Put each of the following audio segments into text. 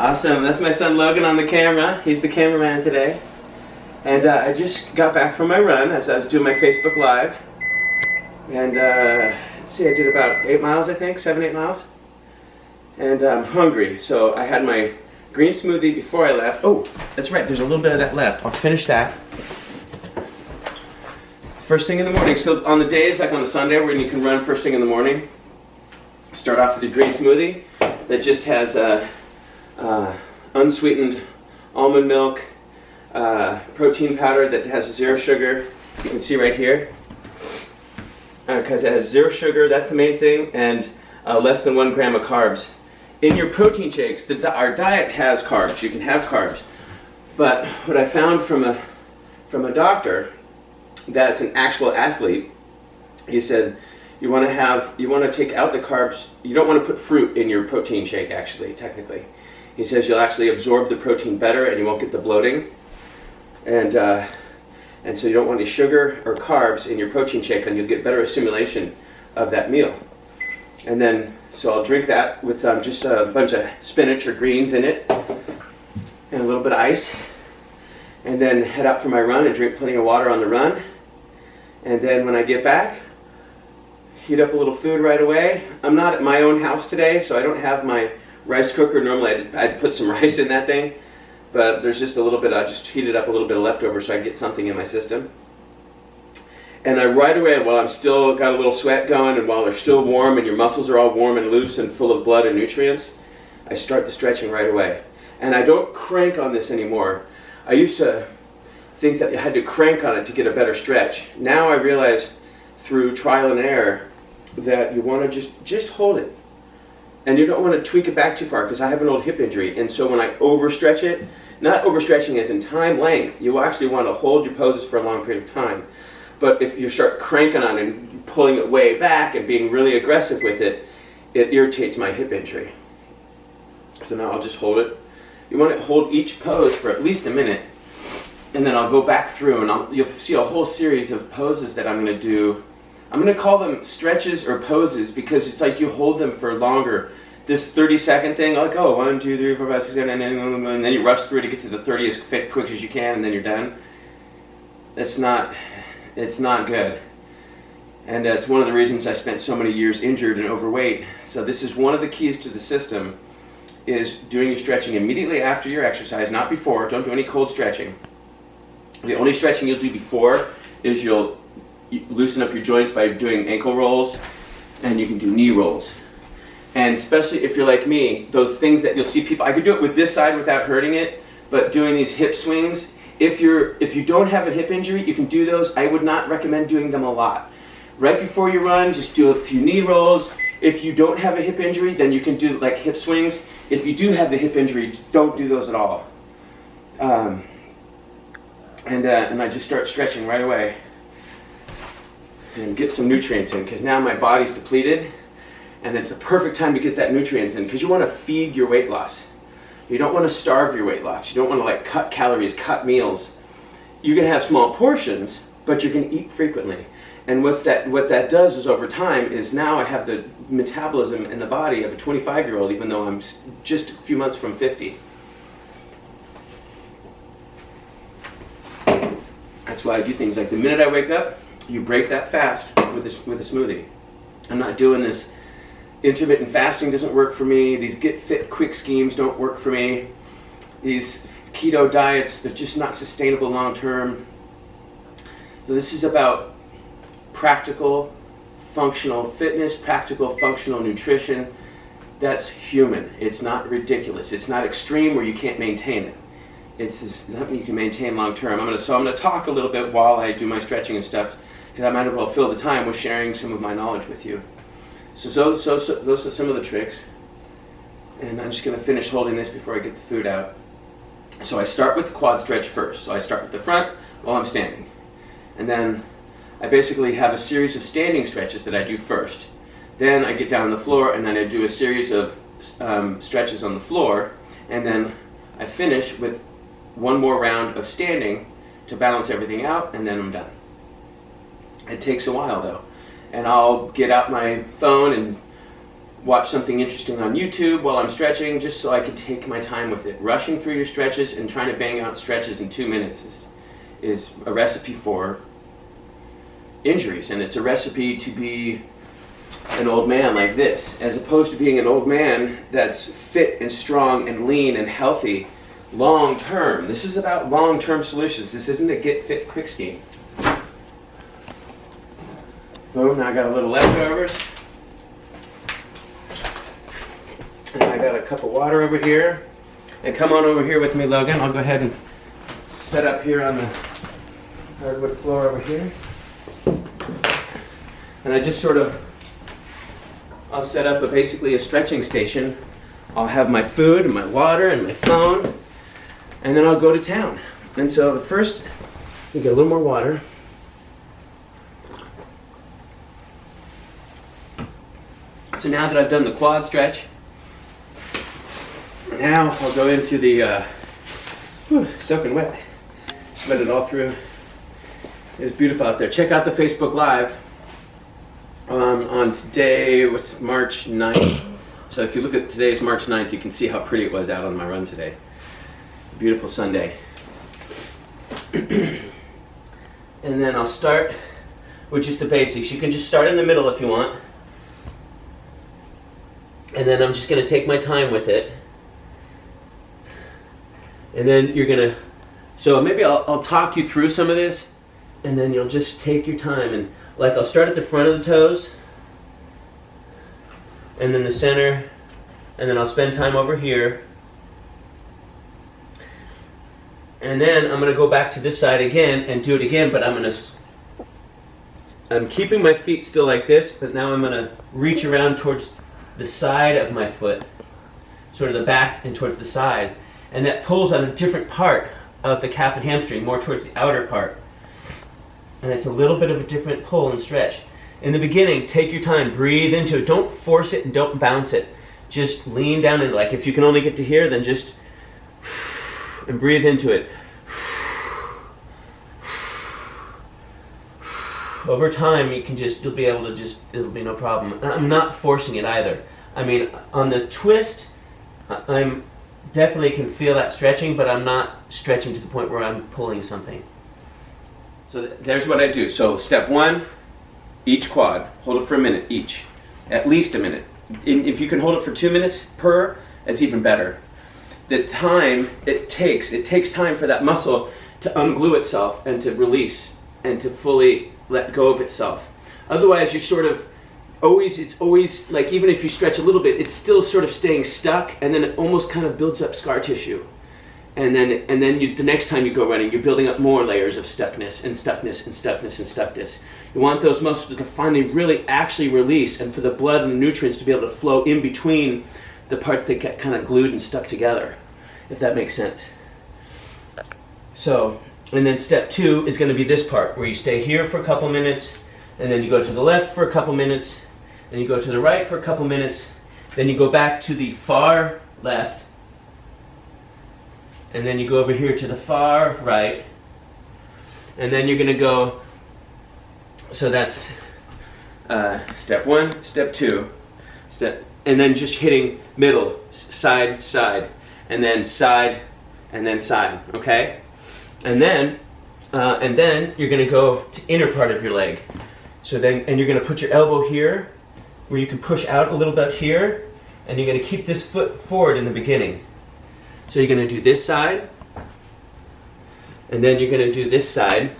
Awesome. That's my son Logan on the camera. He's the cameraman today. And I just got back from my run as I was doing my Facebook Live. And let's see, I did about 8 miles, I think, 7, 8 miles. And I'm hungry, so I had my green smoothie before I left. Oh, that's right, there's a little bit of that left. I'll finish that. First thing in the morning. So on the days, like on a Sunday, when you can run first thing in the morning, start off with your green smoothie that just has unsweetened almond milk, protein powder that has 0 sugar. You can see right here. Because it has 0 sugar, that's the main thing, and less than 1 gram of carbs. In your protein shakes, our diet has carbs. You can have carbs. But what I found from a doctor that's an actual athlete, he said you want to take out the carbs. You don't want to put fruit in your protein shake, actually, technically. He says you'll actually absorb the protein better and you won't get the bloating. And so you don't want any sugar or carbs in your protein shake, and you'll get better assimilation of that meal. And then, so I'll drink that with just a bunch of spinach or greens in it, and a little bit of ice. And then head out for my run and drink plenty of water on the run. And then when I get back, heat up a little food right away. I'm not at my own house today, so I don't have my rice cooker. Normally I'd put some rice in that thing. But there's just a little bit, I just heated up a little bit of leftover so I get something in my system. And I right away, while I'm still got a little sweat going and while they're still warm and your muscles are all warm and loose and full of blood and nutrients, I start the stretching right away. And I don't crank on this anymore. I used to think that you had to crank on it to get a better stretch. Now I realize through trial and error that you want to just hold it. And you don't want to tweak it back too far, because I have an old hip injury. And so when I overstretch it, not overstretching as in time length, you actually want to hold your poses for a long period of time. But if you start cranking on it and pulling it way back and being really aggressive with it, it irritates my hip injury. So now I'll just hold it. You want to hold each pose for at least a minute, and then I'll go back through and you'll see a whole series of poses that I'm going to do. I'm going to call them stretches or poses because it's like you hold them for longer. This 30-second thing, like, oh, 1, 2, 3, 4, 5, 6, 7, and then you rush through to get to the 30 as quick as you can, and then you're done. It's not good. And it's one of the reasons I spent so many years injured and overweight. So this is one of the keys to the system, is doing your stretching immediately after your exercise, not before. Don't do any cold stretching. The only stretching you'll do before is you'll loosen up your joints by doing ankle rolls, and you can do knee rolls. And especially if you're like me, those things that you'll see people, I could do it with this side without hurting it, but doing these hip swings, if you don't have a hip injury, you can do those. I would not recommend doing them a lot. Right before you run, just do a few knee rolls. If you don't have a hip injury, then you can do like hip swings. If you do have the hip injury, don't do those at all. And I just start stretching right away and get some nutrients in, because now my body's depleted. And it's a perfect time to get that nutrients in, because you want to feed your weight loss. You don't want to starve your weight loss. You don't want to like cut calories, cut meals. You can have small portions, but you can eat frequently. And what that does is over time is now I have the metabolism in the body of a 25-year-old, even though I'm just a few months from 50. That's why I do things like the minute I wake up, you break that fast with a smoothie. I'm not doing this. Intermittent fasting doesn't work for me. These get fit quick schemes don't work for me. These keto diets, they're just not sustainable long term. So this is about practical, functional fitness, practical, functional nutrition. That's human. It's not ridiculous. It's not extreme where you can't maintain it. It's something you can maintain long term. I'm going to talk a little bit while I do my stretching and stuff, because I might as well fill the time with sharing some of my knowledge with you. So those are some of the tricks, and I'm just going to finish holding this before I get the food out. So I start with the quad stretch first. So I start with the front while I'm standing, and then I basically have a series of standing stretches that I do first. Then I get down on the floor, and then I do a series of stretches on the floor, and then I finish with one more round of standing to balance everything out, and then I'm done. It takes a while though. And I'll get out my phone and watch something interesting on YouTube while I'm stretching, just so I can take my time with it. Rushing through your stretches and trying to bang out stretches in 2 minutes is a recipe for injuries, and it's a recipe to be an old man like this, as opposed to being an old man that's fit and strong and lean and healthy long term. This is about long term solutions. This isn't a get fit quick scheme. Boom, now I got a little leftovers. And I got a cup of water over here. And come on over here with me, Logan. I'll go ahead and set up here on the hardwood floor over here. And I just sort of, I'll set up basically a stretching station. I'll have my food and my water and my phone, and then I'll go to town. And so first, you get a little more water. So now that I've done the quad stretch, now I'll go into the soaking wet. Sweat it all through. It's beautiful out there. Check out the Facebook Live on today, what's March 9th. So if you look at today's March 9th, you can see how pretty it was out on my run today. Beautiful Sunday. And then I'll start with just the basics. You can just start in the middle if you want. And then I'm just going to take my time with it. And then you're going to, so maybe I'll talk you through some of this, and then you'll just take your time. And like I'll start at the front of the toes, and then the center, and then I'll spend time over here. And then I'm going to go back to this side again and do it again, but I'm keeping my feet still like this, but now I'm going to reach around towards the side of my foot, sort of the back and towards the side. And that pulls on a different part of the calf and hamstring, more towards the outer part. And it's a little bit of a different pull and stretch. In the beginning, take your time, breathe into it. Don't force it and don't bounce it. Just lean down and like if you can only get to here, then just and breathe into it. Over time, you'll be able to it'll be no problem. I'm not forcing it either. I mean, on the twist, I'm definitely can feel that stretching, but I'm not stretching to the point where I'm pulling something. So there's what I do. So step one, each quad, hold it for a minute each, at least a minute. If you can hold it for 2 minutes per, it's even better. The time it takes time for that muscle to unglue itself and to release and to fully let go of itself. Otherwise, you're sort of it's always like, even if you stretch a little bit, it's still sort of staying stuck, and then it almost kind of builds up scar tissue. And then the next time you go running, you're building up more layers of stuckness and stuckness and stuckness and stuckness. You want those muscles to finally really actually release, and for the blood and nutrients to be able to flow in between the parts that get kind of glued and stuck together, if that makes sense. So, and then step two is going to be this part, where you stay here for a couple minutes, and then you go to the left for a couple minutes, then you go to the right for a couple minutes, then you go back to the far left, and then you go over here to the far right, and then you're going to go, so that's step one, step two, and then just hitting middle, side, side, and then side, okay? And then you're going to go to inner part of your leg. So then, and you're going to put your elbow here, where you can push out a little bit here, and you're going to keep this foot forward in the beginning. So you're going to do this side, and then you're going to do this side,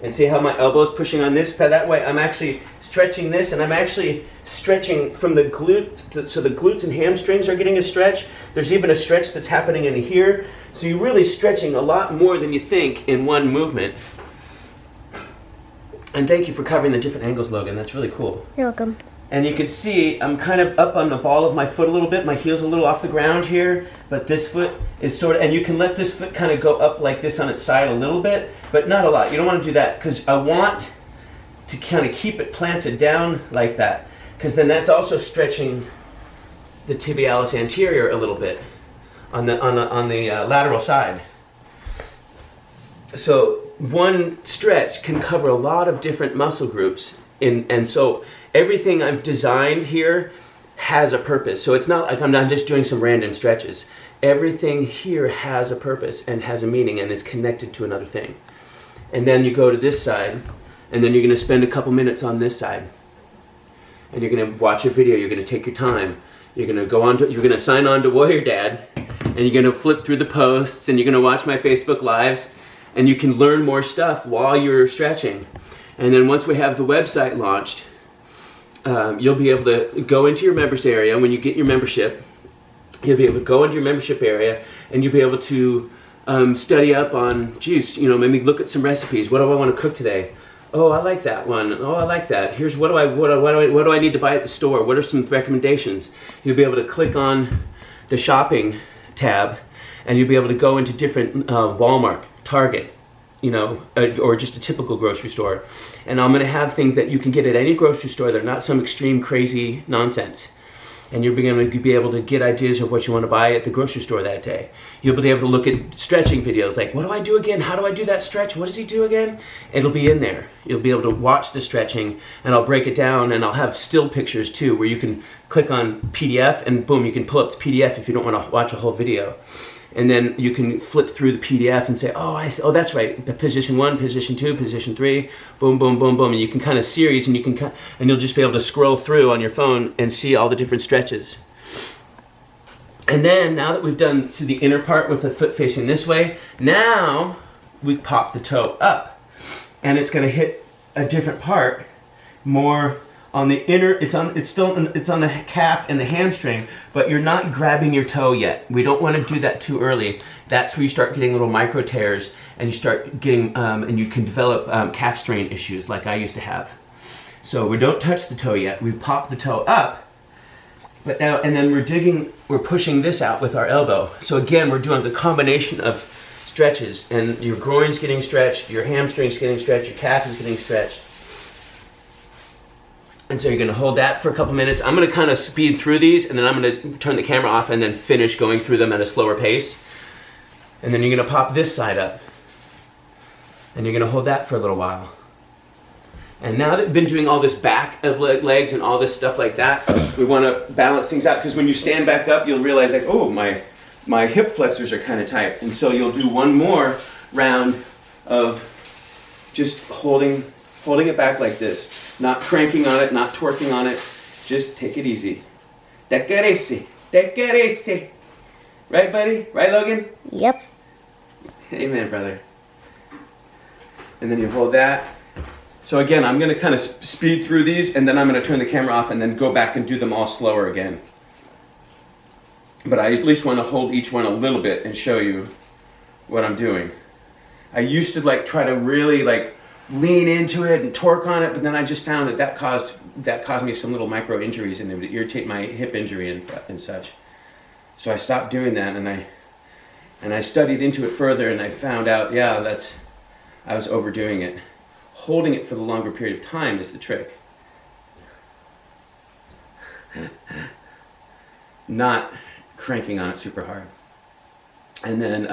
and see how my elbow is pushing on this side. That way I'm actually stretching this, and I'm actually stretching from the glutes, so the glutes and hamstrings are getting a stretch. There's even a stretch that's happening in here. So you're really stretching a lot more than you think in one movement. And thank you for covering the different angles, Logan. That's really cool. You're welcome. And you can see I'm kind of up on the ball of my foot a little bit. My heel's a little off the ground here, but this foot is sort of, and you can let this foot kind of go up like this on its side a little bit, but not a lot. You don't want to do that, because I want to kind of keep it planted down like that, because then that's also stretching the tibialis anterior a little bit on the lateral side. So one stretch can cover a lot of different muscle groups, and so everything I've designed here has a purpose. So it's not like I'm not just doing some random stretches. Everything here has a purpose and has a meaning and is connected to another thing. And then you go to this side, and then you're going to spend a couple minutes on this side. And you're going to watch a video, you're going to take your time. You're going to go on to, you're going to sign on to Warrior Dad, and you're going to flip through the posts, and you're going to watch my Facebook Lives, and you can learn more stuff while you're stretching. And then once we have the website launched, you'll be able to go into your members area. When you get your membership, you'll be able to go into your membership area, and you'll be able to study up on, geez, you know, maybe look at some recipes. What do I want to cook today? Oh, I like that one. Oh, I like that. Here's what do I need to buy at the store? What are some recommendations? You'll be able to click on the shopping tab, and you'll be able to go into different Walmart, Target, you know, or just a typical grocery store. And I'm going to have things that you can get at any grocery store. They're not some extreme, crazy nonsense. And you're going to be able to get ideas of what you want to buy at the grocery store that day. You'll be able to look at stretching videos, like, what do I do again? How do I do that stretch? What does he do again? It'll be in there. You'll be able to watch the stretching, and I'll break it down, and I'll have still pictures too, where you can click on PDF, and boom, you can pull up the PDF if you don't want to watch a whole video. And then you can flip through the PDF and say, oh, that's right, position 1, position 2, position 3, boom, boom, boom, boom. And you can kind of series, and you'll just be able to scroll through on your phone and see all the different stretches. And then now that we've done the inner part with the foot facing this way, now we pop the toe up, and it's going to hit a different part, more on the inner. It's on the calf and the hamstring, but you're not grabbing your toe yet. We don't want to do that too early. That's where you start getting little micro tears, and you start getting and you can develop calf strain issues like I used to have. So we don't touch the toe yet. We pop the toe up. But now, and then we're pushing this out with our elbow. So again, we're doing the combination of stretches, and your groin's getting stretched, your hamstring's getting stretched, your calf is getting stretched. And so you're going to hold that for a couple minutes. I'm going to kind of speed through these, and then I'm going to turn the camera off and then finish going through them at a slower pace. And then you're going to pop this side up, and you're going to hold that for a little while. And now that we've been doing all this back of legs and all this stuff like that, we want to balance things out, because when you stand back up, you'll realize, like, oh, my hip flexors are kind of tight. And so you'll do one more round of just holding it back like this. Not cranking on it, not twerking on it. Just take it easy. Take it easy. Take it easy. Right, buddy? Right, Logan? Yep. Amen, brother. And then you hold that. So again, I'm going to kind of speed through these, and then I'm going to turn the camera off and then go back and do them all slower again. But I at least want to hold each one a little bit and show you what I'm doing. I used to try to really lean into it and torque on it, but then I just found that caused me some little micro injuries, and it would irritate my hip injury and such. So I stopped doing that, and I studied into it further, and I found out, yeah, I was overdoing it. Holding it for the longer period of time is the trick. Not cranking on it super hard. And then,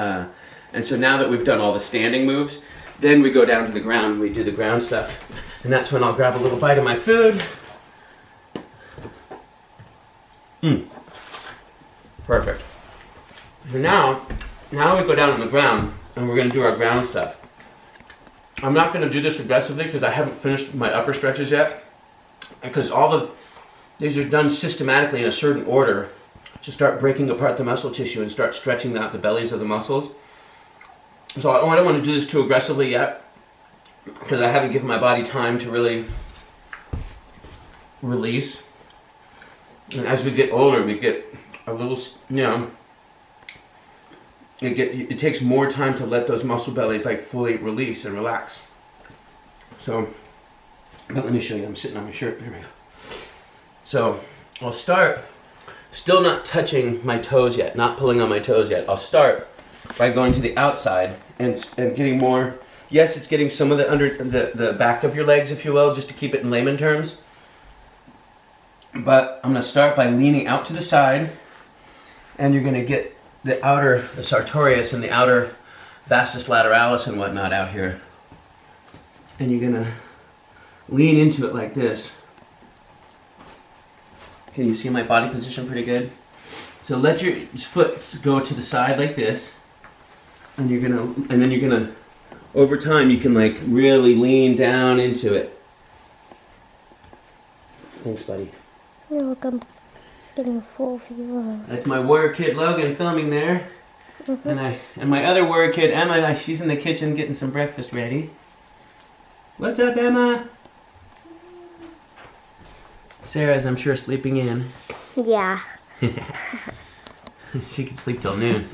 and so now that we've done all the standing moves, then we go down to the ground and we do the ground stuff. And that's when I'll grab a little bite of my food. Perfect. So now we go down on the ground and we're going to do our ground stuff. I'm not going to do this aggressively because I haven't finished my upper stretches yet. Because all of these are done systematically in a certain order to start breaking apart the muscle tissue and start stretching out the bellies of the muscles. So I don't want to do this too aggressively yet because I haven't given my body time to really release. And as we get older, we get a little, it takes more time to let those muscle bellies fully release and relax. So, but let me show you. I'm sitting on my shirt. There we go. So I'll start, still not touching my toes yet, not pulling on my toes yet. I'll start by going to the outside and getting more. Yes, it's getting some of the back of your legs, if you will, just to keep it in layman terms. But I'm going to start by leaning out to the side, and you're going to get the sartorius and the outer vastus lateralis and whatnot out here. And you're going to lean into it like this. Can you see my body position pretty good? So let your foot go to the side like this, and then you're gonna, over time, you can like really lean down into it. Thanks, buddy. You're welcome. It's getting a full view. That's my warrior kid Logan filming there. And my other warrior kid Emma, she's in the kitchen getting some breakfast ready. What's up, Emma? Sarah's, I'm sure, sleeping in. Yeah. She could sleep till noon.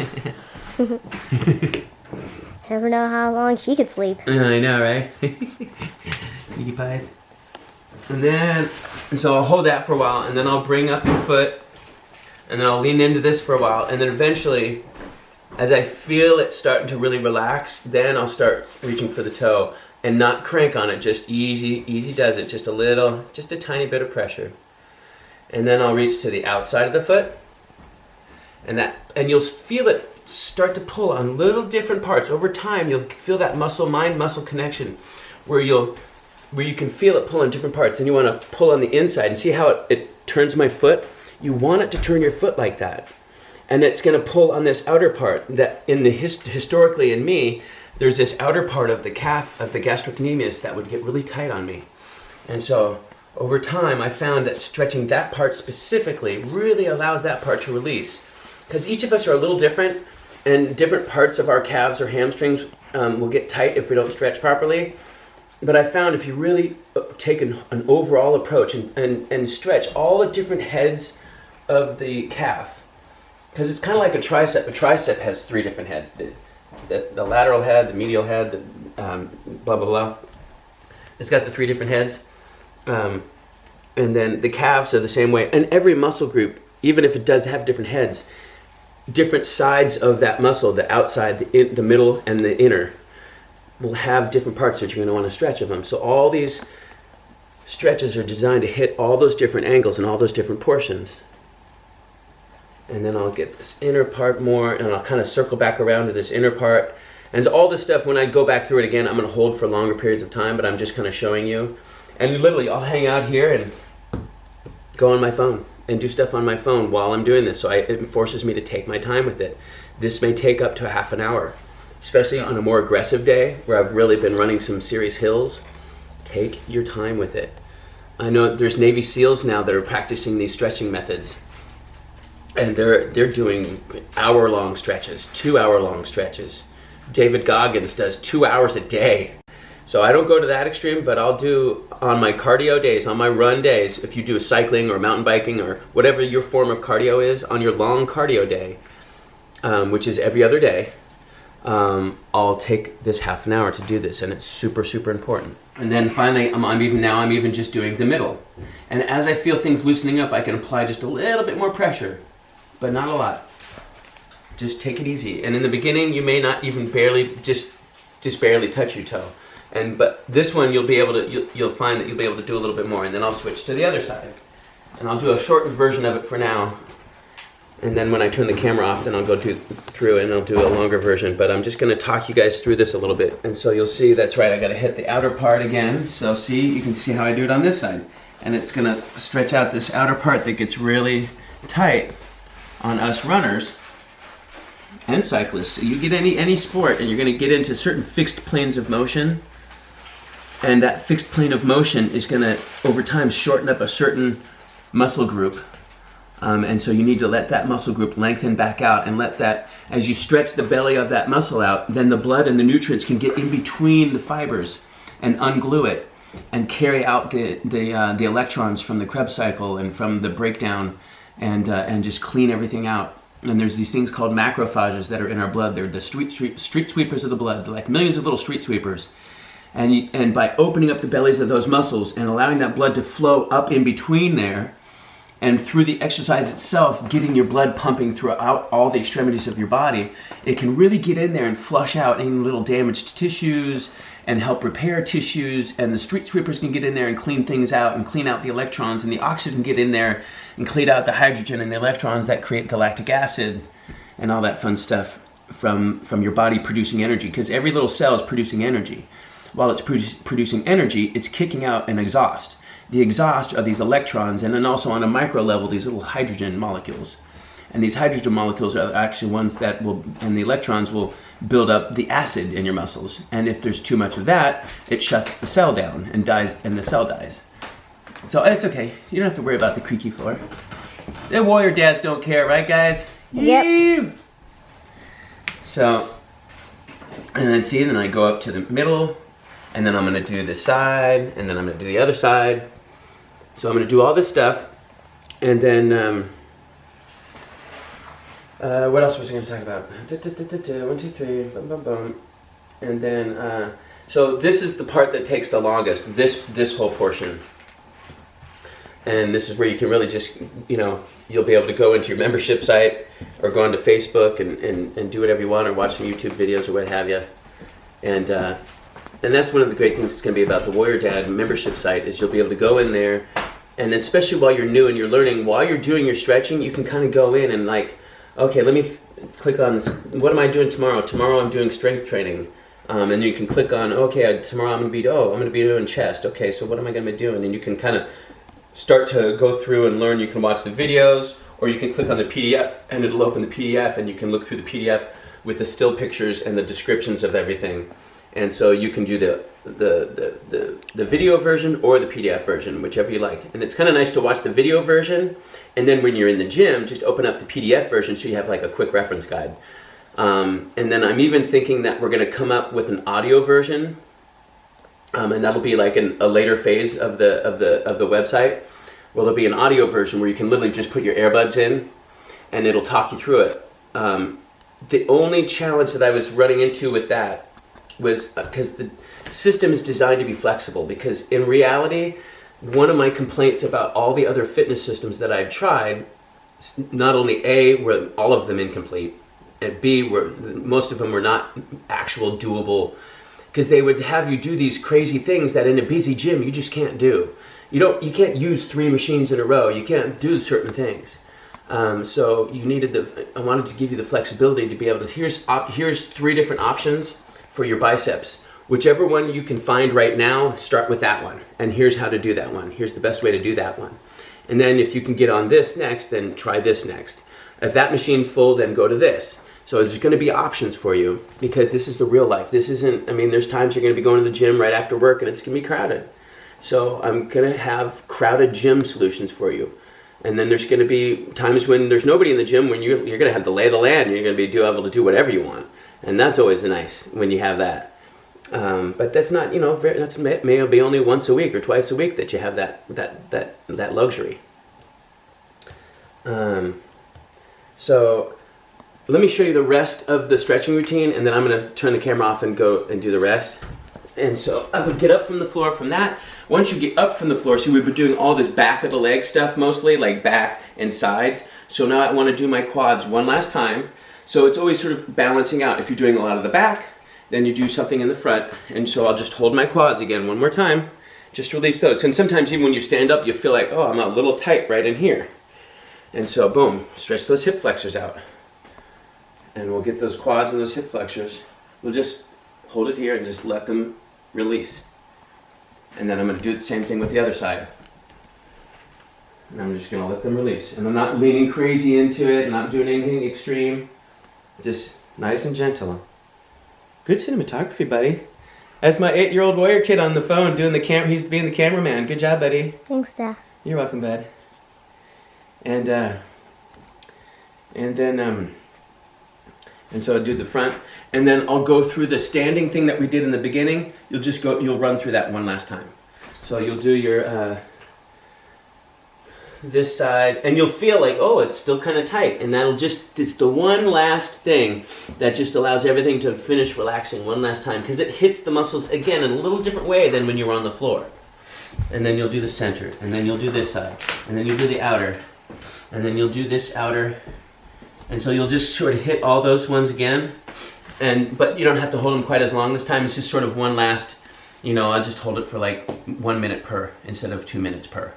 Never know how long she could sleep. I know, right? Cutie pies. And then, so I'll hold that for a while, and then I'll bring up your foot, and then I'll lean into this for a while, and then eventually, as I feel it starting to really relax, then I'll start reaching for the toe, and not crank on it, just easy does it, just a tiny bit of pressure. And then I'll reach to the outside of the foot, and you'll feel it start to pull on little different parts. Over time, you'll feel that mind-muscle connection, where you can feel it pull on different parts, and you want to pull on the inside and see how it turns my foot. You want it to turn your foot like that, and it's going to pull on this outer part. That historically in me, there's this outer part of the calf of the gastrocnemius that would get really tight on me, and so over time I found that stretching that part specifically really allows that part to release, because each of us are a little different, and different parts of our calves or hamstrings will get tight if we don't stretch properly. But I found if you really take an overall approach and stretch all the different heads of the calf, because it's kind of like a tricep. A tricep has 3 different heads. The lateral head, the medial head, the blah, blah, blah. It's got the 3 different heads. And then the calves are the same way. And every muscle group, even if it does have different heads, different sides of that muscle, the outside, the middle, and the inner, will have different parts that you're going to want to stretch of them. So all these stretches are designed to hit all those different angles and all those different portions. And then I'll get this inner part more, and I'll kind of circle back around to this inner part. And so all this stuff, when I go back through it again, I'm going to hold for longer periods of time, but I'm just kind of showing you. And literally, I'll hang out here and go on my phone and do stuff on my phone while I'm doing this. So it forces me to take my time with it. This may take up to half an hour. Especially on a more aggressive day where I've really been running some serious hills. Take your time with it. I know there's Navy SEALs now that are practicing these stretching methods, and they're doing hour-long stretches, 2-hour-long stretches. David Goggins does 2 hours a day. So I don't go to that extreme, but I'll do on my cardio days, on my run days, if you do cycling or mountain biking or whatever your form of cardio is, on your long cardio day, which is every other day, I'll take this half an hour to do this, and it's super, super important. And then finally, I'm even just doing the middle. And as I feel things loosening up, I can apply just a little bit more pressure, but not a lot. Just take it easy. And in the beginning, you may not even just barely touch your toe. But this one, you'll find that you'll be able to do a little bit more. And then I'll switch to the other side, and I'll do a shortened version of it for now. And then when I turn the camera off, then I'll go through and I'll do a longer version. But I'm just going to talk you guys through this a little bit. And so you'll see, that's right, I got to hit the outer part again. So see, you can see how I do it on this side. And it's going to stretch out this outer part that gets really tight on us runners and cyclists. So you get any sport, and you're going to get into certain fixed planes of motion. And that fixed plane of motion is going to, over time, shorten up a certain muscle group. And so you need to let that muscle group lengthen back out, and let that, as you stretch the belly of that muscle out, then the blood and the nutrients can get in between the fibers and unglue it and carry out the electrons from the Krebs cycle and from the breakdown, and just clean everything out. And there's these things called macrophages that are in our blood. They're the street sweepers of the blood. They're like millions of little street sweepers. And by opening up the bellies of those muscles and allowing that blood to flow up in between there, and through the exercise itself, getting your blood pumping throughout all the extremities of your body, it can really get in there and flush out any little damaged tissues and help repair tissues. And the street sweepers can get in there and clean things out and clean out the electrons, and the oxygen can get in there and clean out the hydrogen and the electrons that create the lactic acid and all that fun stuff from your body producing energy, because every little cell is producing energy. While it's producing energy, it's kicking out an exhaust. the exhaust are these electrons, and then also on a micro level, these little hydrogen molecules. And these hydrogen molecules are actually ones that will, and the electrons will build up the acid in your muscles. And if there's too much of that, it shuts the cell down and dies, and the cell dies. So it's okay. You don't have to worry about the creaky floor. The warrior dads don't care, right, guys? Yep. Yeah. So, and then see, then I go up to the middle, and then I'm gonna do this side, and then I'm gonna do the other side. So I'm gonna do all this stuff, and then, what else was I going to talk about? 1, 2, 3, boom, boom, boom. And then, so this is the part that takes the longest, this whole portion. And this is where you can really just, you'll be able to go into your membership site or go onto Facebook and do whatever you want or watch some YouTube videos or what have you. And that's one of the great things that's going to be about the Warrior Dad membership site is you'll be able to go in there, and especially while you're new and you're learning, while you're doing your stretching, you can kind of go in and like, okay, let me click on this. What am I doing tomorrow? Tomorrow I'm doing strength training. And you can click on, okay, tomorrow I'm going to be doing chest. Okay, so what am I going to be doing? And you can kind of start to go through and learn. You can watch the videos, or you can click on the PDF and it'll open the PDF and you can look through the PDF with the still pictures and the descriptions of everything. And so you can do the video version or the PDF version, whichever you like. And it's kind of nice to watch the video version, and then when you're in the gym, just open up the PDF version so you have like a quick reference guide. And then I'm even thinking that we're going to come up with an audio version, and that'll be like a later phase of the website. Well, there'll be an audio version where you can literally just put your earbuds in, and it'll talk you through it. The only challenge that I was running into with that was because the system is designed to be flexible, because in reality, one of my complaints about all the other fitness systems that I've tried, not only A, were all of them incomplete, and B, most of them were not actual doable, because they would have you do these crazy things that in a busy gym you just can't do. You can't use 3 machines in a row. You can't do certain things. So I wanted to give you the flexibility to be able to, here's 3 different options for your biceps. Whichever one you can find right now, start with that one. And here's how to do that one. Here's the best way to do that one. And then if you can get on this next, then try this next. If that machine's full, then go to this. So there's going to be options for you, because this is the real life. This isn't, there's times you're going to be going to the gym right after work and it's going to be crowded. So I'm going to have crowded gym solutions for you. And then there's going to be times when there's nobody in the gym, when you're going to have the lay of the land. You're going to be able to do whatever you want. And that's always nice when you have that. But that's not, that's maybe only once a week or twice a week that you have that luxury. So let me show you the rest of the stretching routine, and then I'm going to turn the camera off and go and do the rest. And so I would get up from the floor from that. Once you get up from the floor, so we've been doing all this back of the leg stuff mostly, like back and sides. So now I want to do my quads one last time. So it's always sort of balancing out. If you're doing a lot of the back, then you do something in the front. And so I'll just hold my quads again one more time. Just release those. And sometimes even when you stand up, you feel like, oh, I'm a little tight right in here. And so boom, stretch those hip flexors out. And we'll get those quads and those hip flexors. We'll just hold it here and just let them release. And then I'm going to do the same thing with the other side. And I'm just going to let them release. And I'm not leaning crazy into it, not doing anything extreme. Just nice and gentle. Good cinematography, buddy. That's my 8-year-old warrior kid on the phone doing the camera. He's being the cameraman. Good job, buddy. Thanks, Dad. You're welcome, bud. And so I'll do the front, and then I'll go through the standing thing that we did in the beginning. You'll run through that one last time. So you'll do your this side, and you'll feel like, oh, it's still kind of tight, and it's the one last thing that just allows everything to finish relaxing one last time, because it hits the muscles again in a little different way than when you were on the floor. And then you'll do the center, and then you'll do this side, and then you'll do the outer, and then you'll do this outer, and so you'll just sort of hit all those ones again, but you don't have to hold them quite as long this time. It's just sort of one last, I'll just hold it for like 1 minute per instead of 2 minutes per.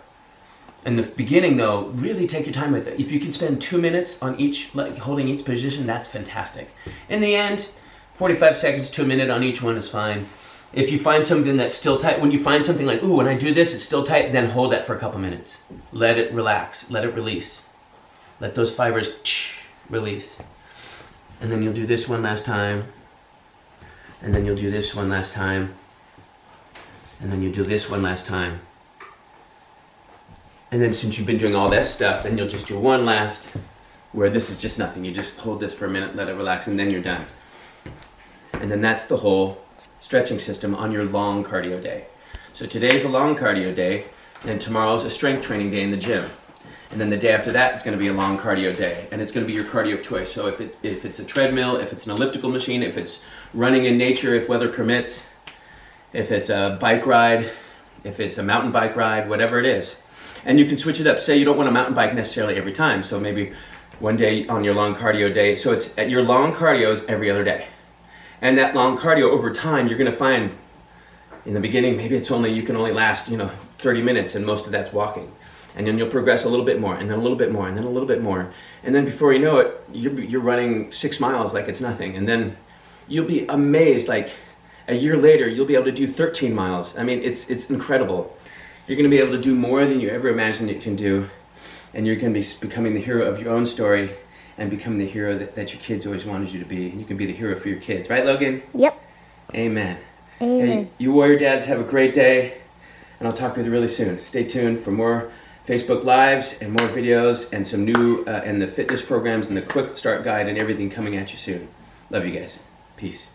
In the beginning, though, really take your time with it. If you can spend 2 minutes on each, like holding each position, that's fantastic. In the end, 45 seconds to a minute on each one is fine. If you find something that's still tight, when you find something like, ooh, when I do this, it's still tight, then hold that for a couple minutes. Let it relax, let it release. Let those fibers release. And then you'll do this one last time. And then you'll do this one last time. And then you'll do this one last time. And then since you've been doing all this stuff, then you'll just do one last, where this is just nothing. You just hold this for a minute, let it relax, and then you're done. And then that's the whole stretching system on your long cardio day. So today's a long cardio day, and tomorrow's a strength training day in the gym. And then the day after that, it's going to be a long cardio day, and it's going to be your cardio of choice. So if it's a treadmill, if it's an elliptical machine, if it's running in nature, if weather permits, if it's a bike ride, if it's a mountain bike ride, whatever it is. And you can switch it up. Say you don't want a mountain bike necessarily every time, so maybe one day on your long cardio day. So it's your long cardio is every other day. And that long cardio over time, you're going to find in the beginning, maybe you can only last, 30 minutes, and most of that's walking. And then you'll progress a little bit more, and then a little bit more, and then a little bit more. And then before you know it, you're running 6 miles like it's nothing. And then you'll be amazed, like a year later, you'll be able to do 13 miles. I mean, it's incredible. You're going to be able to do more than you ever imagined you can do. And you're going to be becoming the hero of your own story and becoming the hero that your kids always wanted you to be. And you can be the hero for your kids. Right, Logan? Yep. Amen. Amen. Hey, you warrior dads, have a great day. And I'll talk with you really soon. Stay tuned for more Facebook Lives and more videos and some new, and the fitness programs and the quick start guide and everything coming at you soon. Love you guys. Peace.